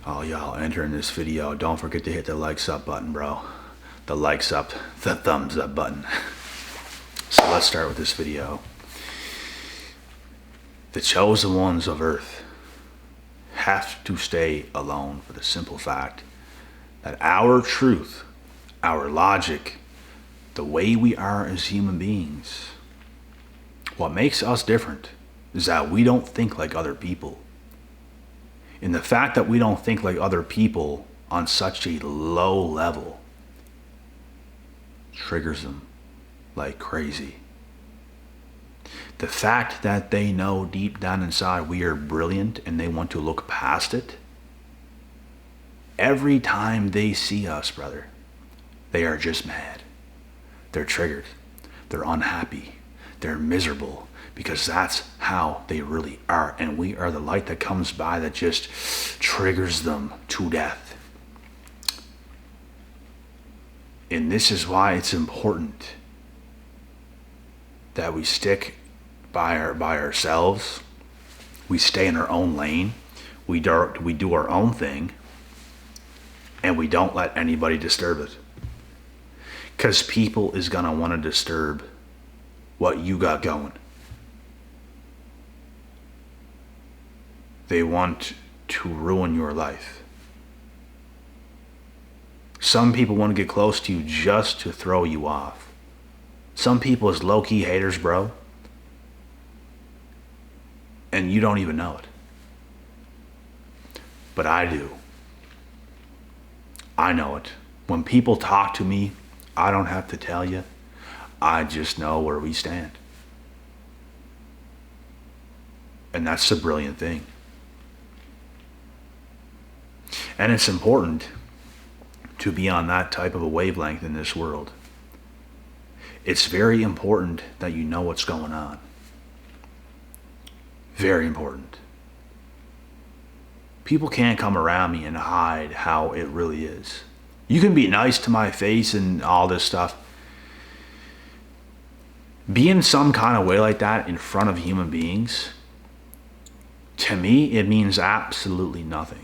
All y'all entering this video, don't forget to hit the likes up button, bro. The likes up, the thumbs up button. So let's start with this video. The chosen ones of Earth have to stay alone for the simple fact that our truth, our logic, the way we are as human beings, what makes us different is that we don't think like other people. And the fact that we don't think like other people on such a low level triggers them like crazy. The fact that they know deep down inside we are brilliant and they want to look past it, every time they see us, brother, they are just mad. They're triggered. They're unhappy. They're miserable because that's how they really are. And we are the light that comes by that just triggers them to death. And this is why it's important that we stick by ourselves. We stay in our own lane. We do our own thing. And we don't let anybody disturb it. Because people is going to want to disturb what you got going. They want to ruin your life. Some people want to get close to you just to throw you off. Some people is low-key haters, bro. And you don't even know it. But I do. I know it. When people talk to me, I don't have to tell you. I just know where we stand. And that's the brilliant thing. And it's important to be on that type of a wavelength in this world. It's very important that you know what's going on. Very important. People can't come around me and hide how it really is. You can be nice to my face and all this stuff. Being some kind of way like that in front of human beings, to me, it means absolutely nothing.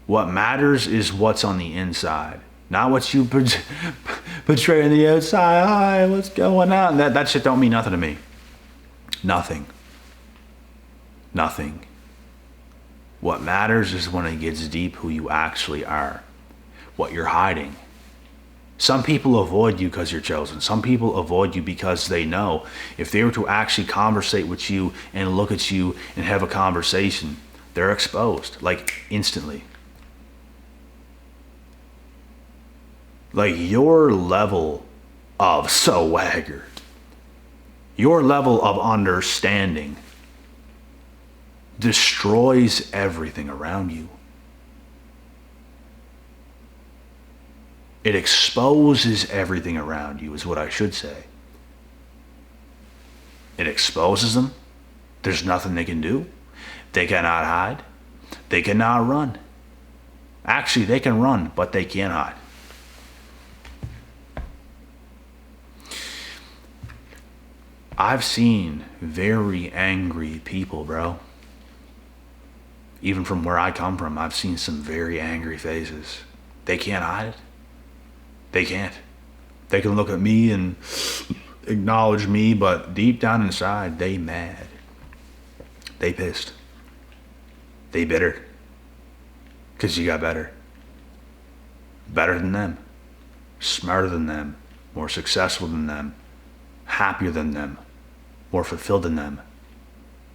What matters is what's on the inside, not what you portray on the outside. Hi, what's going on? That shit don't mean nothing to me. Nothing. Nothing. What matters is when it gets deep who you actually are, what you're hiding. Some people avoid you because you're chosen. Some people avoid you because they know if they were to actually conversate with you and look at you and have a conversation, they're exposed, like instantly. Like your level of swagger, your level of understanding destroys everything around you. It exposes everything around you is what I should say. It exposes them. There's nothing they can do. They cannot hide. They cannot run. Actually, they can run, but they can't hide. I've seen very angry people, bro. Even from where I come from, I've seen some very angry faces. They can't hide it. They can't. They can look at me and acknowledge me, but deep down inside, they mad. They pissed. They bitter. Because you got better. Better than them. Smarter than them. More successful than them. Happier than them. More fulfilled than them.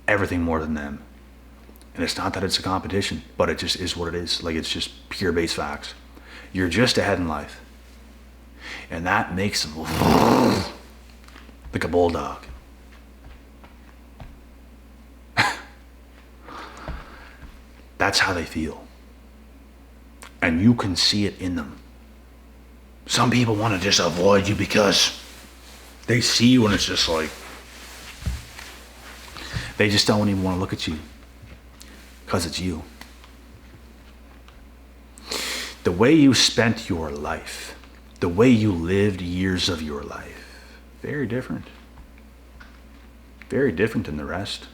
Everything more than them. And it's not that it's a competition, but it just is what it is. Like, it's just pure base facts. You're just ahead in life. And that makes them like a bulldog. That's how they feel. And you can see it in them. Some people want to just avoid you because they see you and it's just like, they just don't even want to look at you because it's you. The way you spent your life, the way you lived years of your life, very different. Very different than the rest.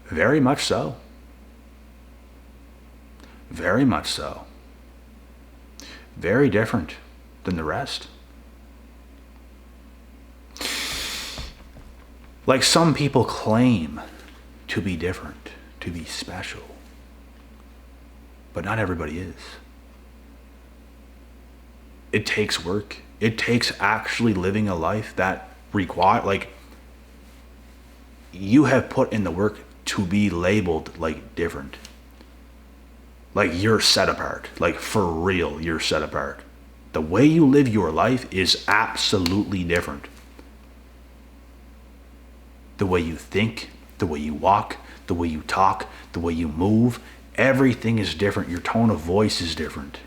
Very much so. Very much so. Very different than the rest. Like some people claim to be different, to be special. But not everybody is. It takes work. It takes actually living a life that you have put in the work to be labeled like different. Like you're set apart. Like for real, you're set apart. The way you live your life is absolutely different. The way you think, the way you walk, the way you talk, the way you move, everything is different. Your tone of voice is different.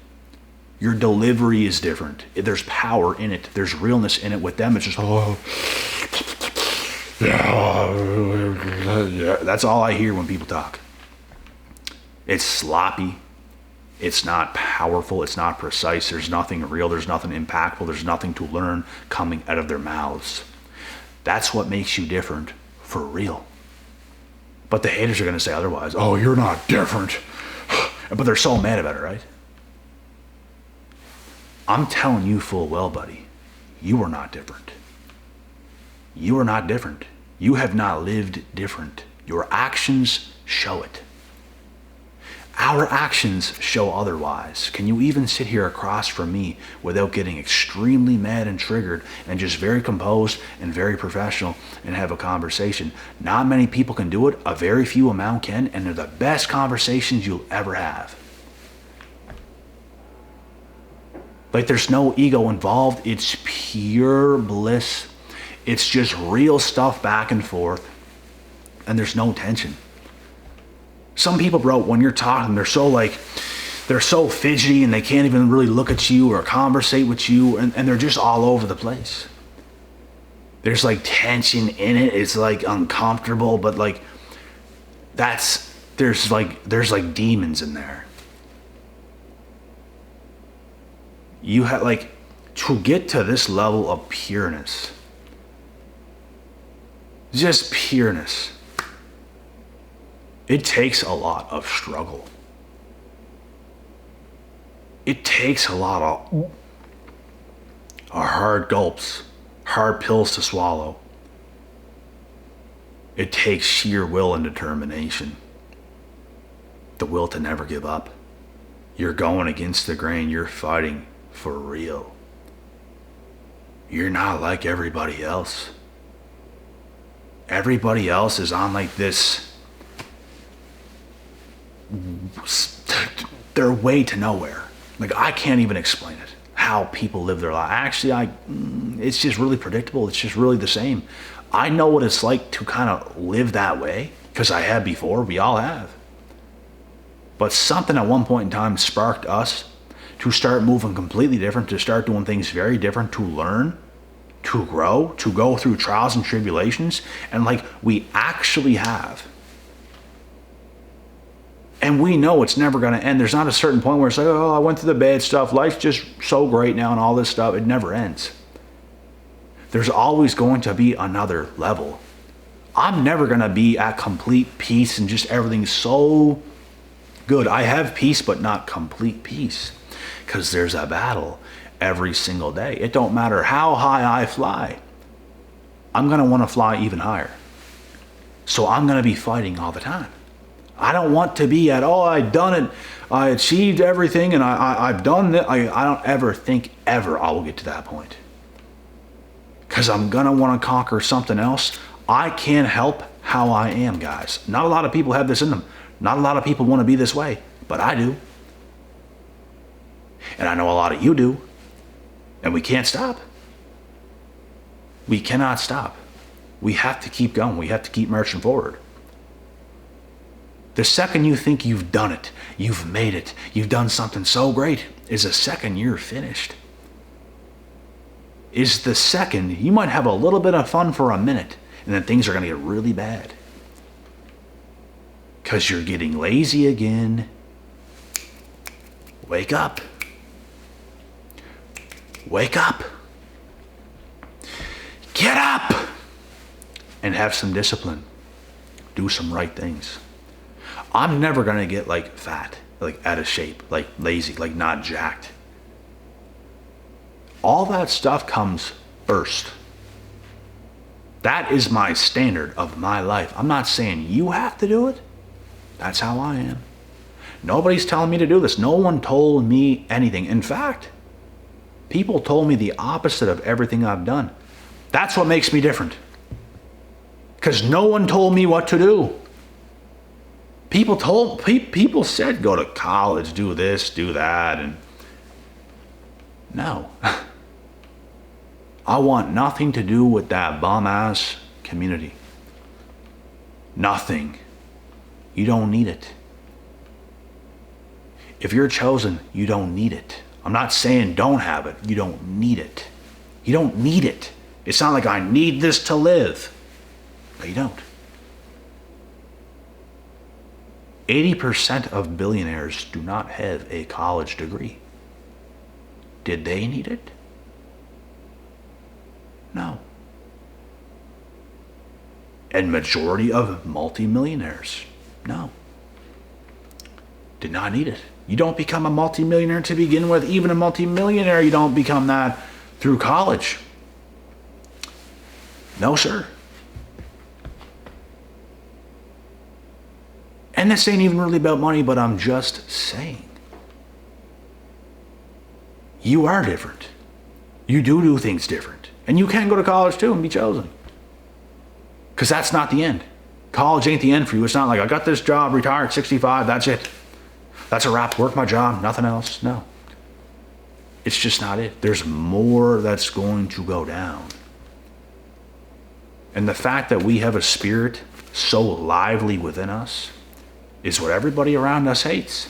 Your delivery is different. There's power in it. There's realness in it. With them, it's just, yeah. That's all I hear when people talk. It's sloppy. It's not powerful. It's not precise. There's nothing real. There's nothing impactful. There's nothing to learn coming out of their mouths. That's what makes you different for real. But the haters are going to say otherwise. Oh, you're not different. But they're so mad about it, right? I'm telling you full well, buddy, you are not different. You are not different. You have not lived different. Your actions show it. Our actions show otherwise. Can you even sit here across from me without getting extremely mad and triggered and just very composed and very professional and have a conversation? Not many people can do it. A very few amount can, and they're the best conversations you'll ever have. Like there's no ego involved. It's pure bliss. It's just real stuff back and forth. And there's no tension. Some people, bro, when you're talking, they're so fidgety and they can't even really look at you or conversate with you, and they're just all over the place. There's like tension in it. It's like uncomfortable, but like there's like demons in there. You have to get to this level of pureness. Just pureness. It takes a lot of struggle. It takes a lot of hard gulps, hard pills to swallow. It takes sheer will and determination. The will to never give up. You're going against the grain. You're fighting for real. You're not like everybody else. Everybody else is on like this, their way to nowhere. Like I can't even explain it, how people live their life. Actually, it's just really predictable. It's just really the same. I know what it's like to kind of live that way because I have before. We all have. But something at one point in time sparked us to start moving completely different, to start doing things very different, to learn, to grow, to go through trials and tribulations, and like we actually have. And we know it's never going to end. There's not a certain point where it's like, oh, I went through the bad stuff. Life's just so great now and all this stuff. It never ends. There's always going to be another level. I'm never going to be at complete peace and just everything's so good. I have peace, but not complete peace. Because there's a battle every single day. It don't matter how high I fly. I'm going to want to fly even higher. So I'm going to be fighting all the time. I don't want to be at, I've done it. I achieved everything and I've done it. I don't ever think ever I will get to that point. Because I'm going to want to conquer something else. I can't help how I am, guys. Not a lot of people have this in them. Not a lot of people want to be this way, but I do. And I know a lot of you do. And we can't stop. We cannot stop. We have to keep going. We have to keep marching forward. The second you think you've done it, you've made it, you've done something so great, is the second you're finished. Is the second you might have a little bit of fun for a minute, and then things are going to get really bad. Because you're getting lazy again. Wake up. Wake up. Get up. And have some discipline. Do some right things. I'm never going to get like fat. like out of shape, like lazy, like not jacked. All that stuff comes first. That is my standard of my life. I'm not saying you have to do it. That's how I am. Nobody's telling me to do this. No one told me anything. In fact, people told me the opposite of everything I've done. That's what makes me different. Because no one told me what to do. People said go to college, do this, do that, and no. I want nothing to do with that bum-ass community. Nothing. You don't need it. If you're chosen, you don't need it. I'm not saying don't have it. You don't need it. You don't need it. It's not like I need this to live. But you don't. 80% of billionaires do not have a college degree. Did they need it? No. And majority of multimillionaires, no. Did not need it. You don't become a multimillionaire to begin with. Even a multimillionaire, you don't become that through college. No, sir. And this ain't even really about money, but I'm just saying. You are different. You do things different. And you can go to college too and be chosen. Because that's not the end. College ain't the end for you. It's not like I got this job, retired, 65, that's it. That's a wrap, work my job, nothing else. No. It's just not it. There's more that's going to go down. And the fact that we have a spirit so lively within us is what everybody around us hates.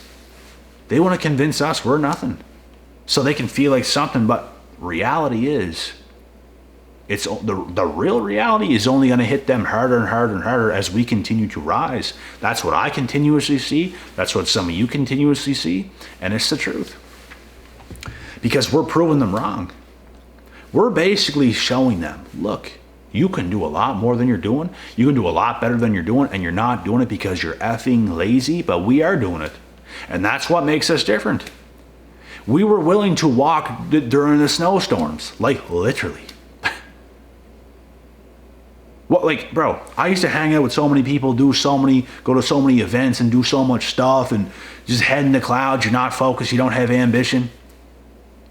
They want to convince us we're nothing. So they can feel like something, but reality is, it's the real reality is only going to hit them harder and harder and harder as we continue to rise. That's what I continuously see. That's what some of you continuously see. And it's the truth. Because we're proving them wrong. We're basically showing them, look, you can do a lot more than you're doing. You can do a lot better than you're doing. And you're not doing it because you're effing lazy. But we are doing it. And that's what makes us different. We were willing to walk during the snowstorms. Like literally. What, like, bro, I used to hang out with so many people, go to so many events and do so much stuff and just head in the clouds. You're not focused. You don't have ambition.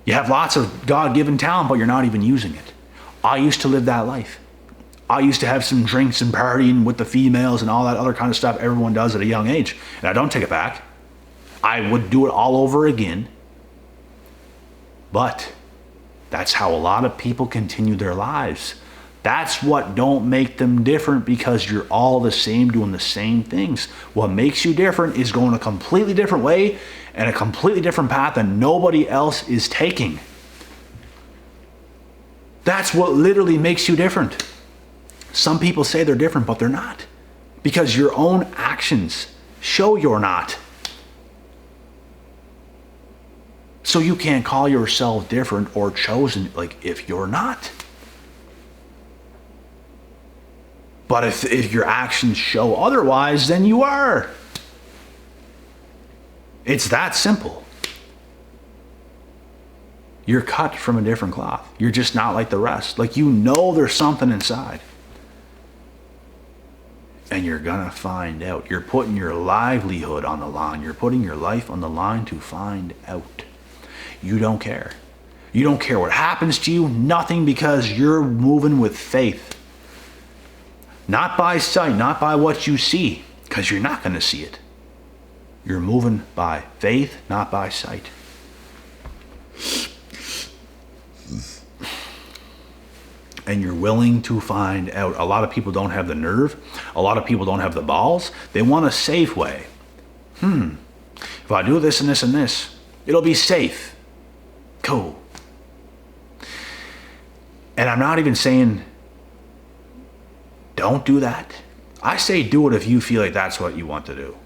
You have lots of God-given talent, but you're not even using it. I used to live that life. I used to have some drinks and partying with the females and all that other kind of stuff everyone does at a young age. And I don't take it back. I would do it all over again. But that's how a lot of people continue their lives. That's what don't make them different, because you're all the same doing the same things. What makes you different is going a completely different way and a completely different path that nobody else is taking. That's what literally makes you different. Some people say they're different, but they're not. Because your own actions show you're not. So you can't call yourself different or chosen, like, if you're not. But if your actions show otherwise, then you are. It's that simple. You're cut from a different cloth. You're just not like the rest. Like, you know there's something inside. And you're gonna find out. You're putting your livelihood on the line. You're putting your life on the line to find out. You don't care. You don't care what happens to you. Nothing, because you're moving with faith. Not by sight, not by what you see, because you're not going to see it. You're moving by faith, not by sight. And you're willing to find out. A lot of people don't have the nerve. A lot of people don't have the balls. They want a safe way. If I do this and this and this, it'll be safe. Cool. And I'm not even saying don't do that. I say do it if you feel like that's what you want to do.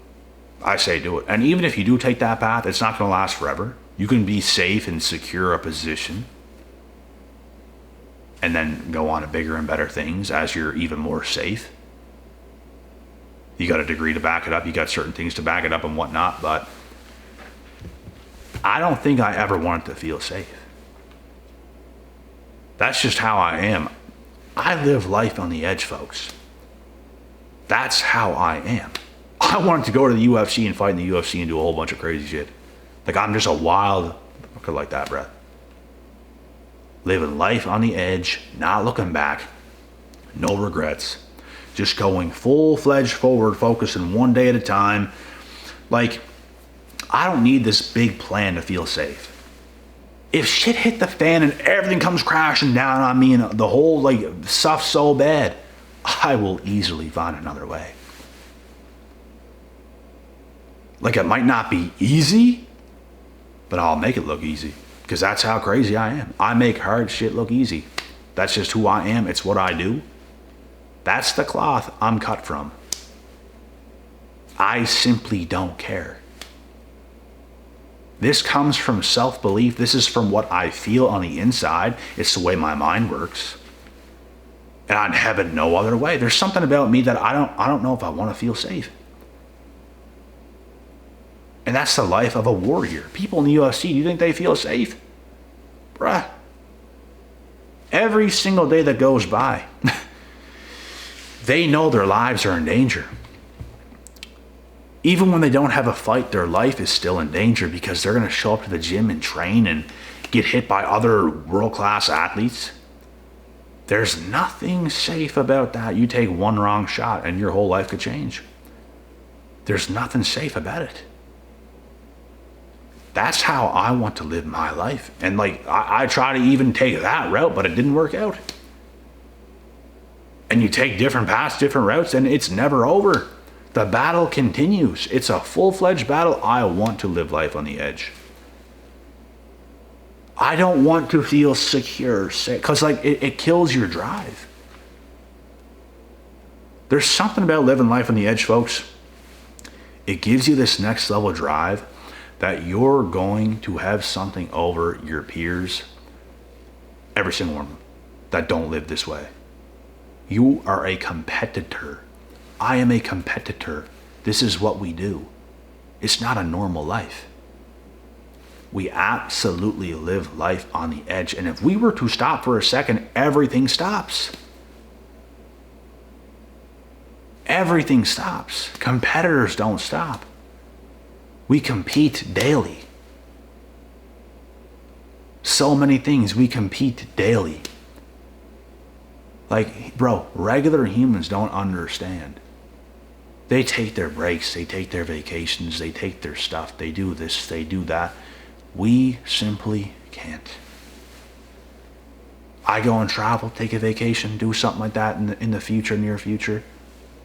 I say do it. And even if you do take that path, it's not going to last forever. You can be safe and secure a position and then go on to bigger and better things as you're even more safe. You got a degree to back it up. You got certain things to back it up and whatnot. But I don't think I ever wanted to feel safe. That's just how I am. I live life on the edge, folks. That's how I am. I wanted to go to the UFC and fight in the UFC and do a whole bunch of crazy shit. Like, I'm just a wild fucker like that, bruh. Living life on the edge, not looking back, no regrets. Just going full-fledged forward, focusing one day at a time. Like, I don't need this big plan to feel safe. If shit hit the fan and everything comes crashing down on me and the whole, like, stuff's so bad, I will easily find another way. Like, it might not be easy, but I'll make it look easy. Because that's how crazy I am. I make hard shit look easy. That's just who I am. It's what I do. That's the cloth I'm cut from. I simply don't care. This comes from self-belief. This is from what I feel on the inside. It's the way my mind works. And I'd have it no other way. There's something about me that I don't know if I want to feel safe. And that's the life of a warrior. People in the UFC, do you think they feel safe? Bruh. Every single day that goes by, they know their lives are in danger. Even when they don't have a fight, their life is still in danger because they're going to show up to the gym and train and get hit by other world-class athletes. There's nothing safe about that. You take one wrong shot and your whole life could change. There's nothing safe about it. That's how I want to live my life. And like, I try to even take that route, but it didn't work out. And you take different paths, different routes, and it's never over. The battle continues. It's a full-fledged battle. I want to live life on the edge. I don't want to feel secure, because like it kills your drive. There's something about living life on the edge, folks. It gives you this next level drive that you're going to have something over your peers, every single one of them, that don't live this way. You are a competitor. I am a competitor. This is what we do. It's not a normal life. We absolutely live life on the edge. And if we were to stop for a second, everything stops. Everything stops. Competitors don't stop. We compete daily. So many things we compete daily. Like, bro, regular humans don't understand. They take their breaks, they take their vacations, they take their stuff, they do this, they do that. We simply can't. I go and travel, take a vacation, do something like that in the future, near future.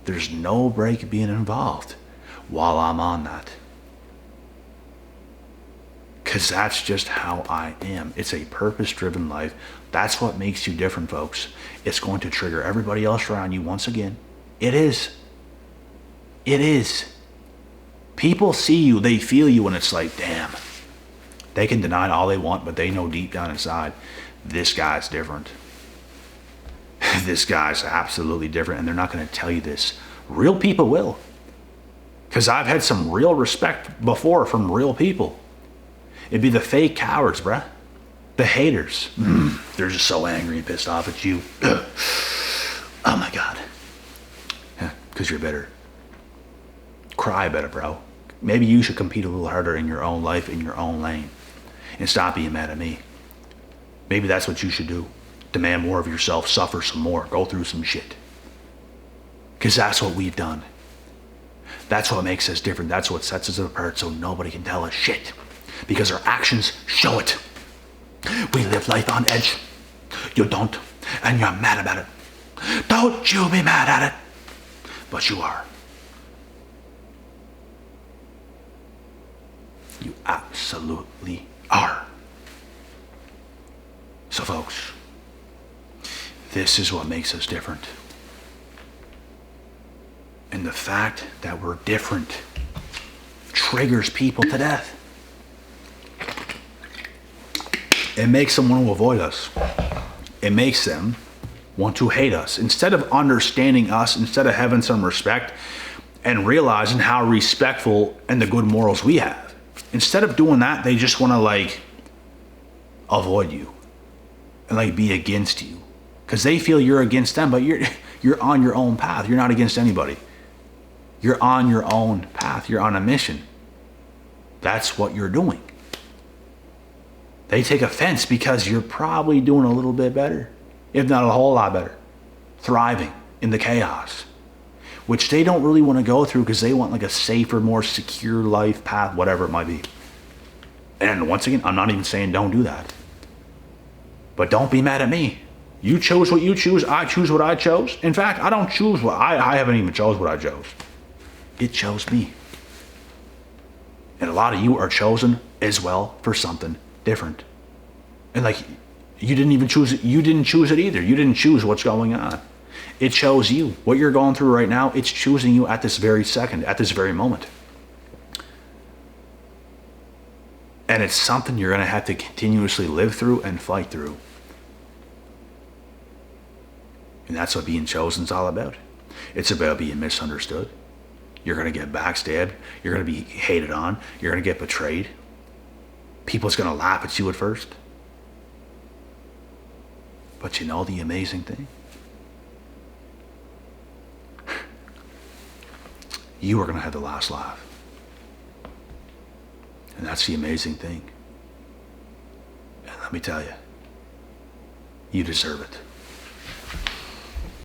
There's no break being involved while I'm on that. Because that's just how I am. It's a purpose-driven life. That's what makes you different, folks. It's going to trigger everybody else around you once again. It is. It is. People see you, they feel you, and it's like, damn. They can deny it all they want, but they know deep down inside, this guy's different. This guy's absolutely different, and they're not going to tell you this. Real people will. Because I've had some real respect before from real people. It'd be the fake cowards, bruh. The haters. They're just so angry and pissed off at you. Oh my God. Because you're better. Cry better, bro. Maybe you should compete a little harder in your own life, in your own lane. And stop being mad at me. Maybe that's what you should do. Demand more of yourself, suffer some more, go through some shit. Because that's what we've done. That's what makes us different. That's what sets us apart, so nobody can tell us shit. Because our actions show it. We live life on edge. You don't, and you're mad about it. Don't you be mad at it. But you are. You absolutely are. So folks, this is what makes us different. And the fact that we're different triggers people to death. It makes them want to avoid us. It makes them want to hate us. Instead of understanding us, instead of having some respect and realizing how respectful and the good morals we have. Instead of doing that, they just want to like avoid you and like be against you because they feel you're against them, but you're on your own path. You're not against anybody. You're on your own path. You're on a mission. That's what you're doing. They take offense because you're probably doing a little bit better, if not a whole lot better, thriving in the chaos, which they don't really want to go through because they want like a safer, more secure life path, whatever it might be. And once again, I'm not even saying don't do that. But don't be mad at me. You chose what you choose. I choose what I chose. In fact, I don't choose what I haven't even chose what I chose. It chose me. And a lot of you are chosen as well for something different. And like, you didn't even choose it. You didn't choose it either. You didn't choose what's going on. It chose you. What you're going through right now, it's choosing you at this very second, at this very moment. And it's something you're going to have to continuously live through and fight through. And that's what being chosen is all about. It's about being misunderstood. You're going to get backstabbed. You're going to be hated on. You're going to get betrayed. People's going to laugh at you at first. But you know the amazing thing? You are going to have the last laugh. And that's the amazing thing. And let me tell you, you deserve it.